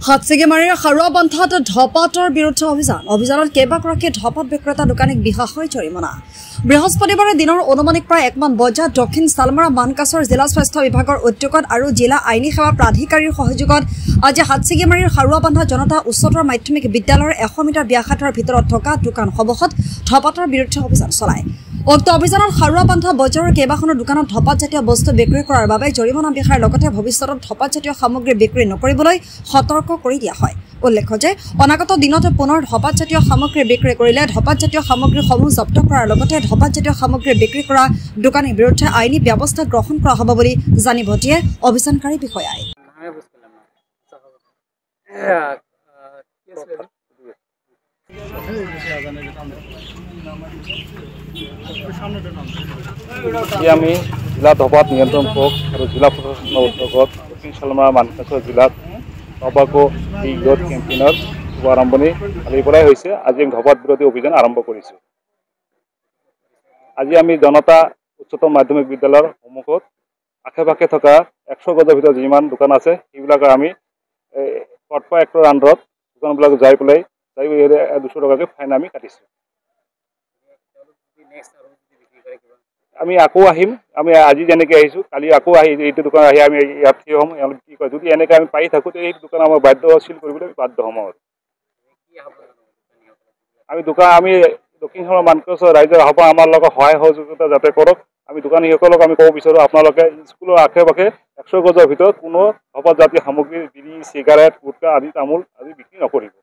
হাতছিগিমাৰীৰ খাৰুৱাবান্ধাত ধপাতৰ বিৰুদ্ধে অভিযানত কেইবাগৰাকী ধপাত বিক্ৰেতা দোকানীক বিহাসৈ জৰিমনা। বৃহস্পতিবাৰে দিনৰ অনুমানিক প্ৰায় 1 মান বজাত দক্ষিণ শালমাৰা মানকাছৰ জিলা স্বাস্থ্য বিভাগৰ উদ্যোগত আৰু জিলা আইনী সেৱা প্ৰাধিকাৰীৰ সহযোগত আজি হাতছিগিমাৰীৰ খাৰুৱাবান্ধা জনতা উচ্চতৰ মাধ্যমিক বিদ্যালয়ৰ 100 মিটাৰ ব্যাসাৰ্ধৰ ভিতৰত থকা দোকানসমূহত ধপাতৰ বিৰুদ্ধে অভিযান চলায়। উক্ত অভিযানত খাৰুৱাবান্ধা বজাৰৰ কেইবাখনো দোকানত ধপাতজাতীয় বস্তু বিক্ৰী কৰাৰ বাবে জৰিমনা বিহাৰ লগতে ভৱিষ্যতত ধপাতজাতীয় সামগ্ৰী বিক্ৰী নকৰিবলৈ সতৰ্ক কৰি দিয়া হয়। উল্লেখ্য যে অনাগত দিনত পুনৰ ধপাতজাতীয় সামগ্ৰী বিক্ৰী কৰিলে ধপাতজাতীয় সামগ্ৰীসমূহ জব্দ কৰাৰ লগতে ধপাতজাতীয় সামগ্ৰী বিক্ৰী কৰা দোকানীৰ বিৰুদ্ধে আইনী ব্যৱস্থা গ্ৰহণ কৰা হ'ব বুলি জানিব দিয়ে অভিযানকাৰী বিষয়াই। আমি জিলা ধপাত নিয়ন্ত্ৰণ প্ৰক আৰু জিলা প্ৰশাসনৰ উদ্যোগত দক্ষিণ শালমাৰা মানকাছৰ জিলাত টবাকো ইয়থ কেম্পেইনৰ আৰম্ভণি কালিৰ পৰাই হৈছে। আজি ধপাত বিৰোধী অভিযান আৰম্ভ কৰিছোঁ। আজি আমি জনতা উচ্চতৰ মাধ্যমিক বিদ্যালয়ৰ সন্মুখত আশে পাশে থকা 100 গজৰ ভিতৰত যিমান দোকান আছে সেইবিলাকৰ আমি কটপা এক্টৰ আণ্ডাৰত দোকানবিলাক যাই 200 টকাকৈ ফাইন আমি কাটিছোঁ। আমি আকৌ আহিম। আমি আজি যেনেকৈ আহিছোঁ কালি আকৌ আহি এইটো দোকান আহি আমি ইয়াত থিয় হ'ম। কি কয় যদি এনেকৈ আমি পাই থাকোঁ এই দোকান আমাৰ বাধ্যশীল কৰিবলৈ বাধ্য হ'ম। আমি দক্ষিণ শালমাৰা মানকাছৰ ৰাইজৰ আহ্বান আমাৰ লগত সহায় সহযোগিতা যাতে কৰক। আমি দোকানীসকলক আমি ক'ব বিচাৰোঁ আপোনালোকে স্কুলৰ আশে পাশে 100 গজৰ ভিতৰত কোনো ধপাতজাতীয় সামগ্ৰী বিড়ি চিগাৰেট গুটখা আদি তামোল আদি বিক্ৰী নকৰিব।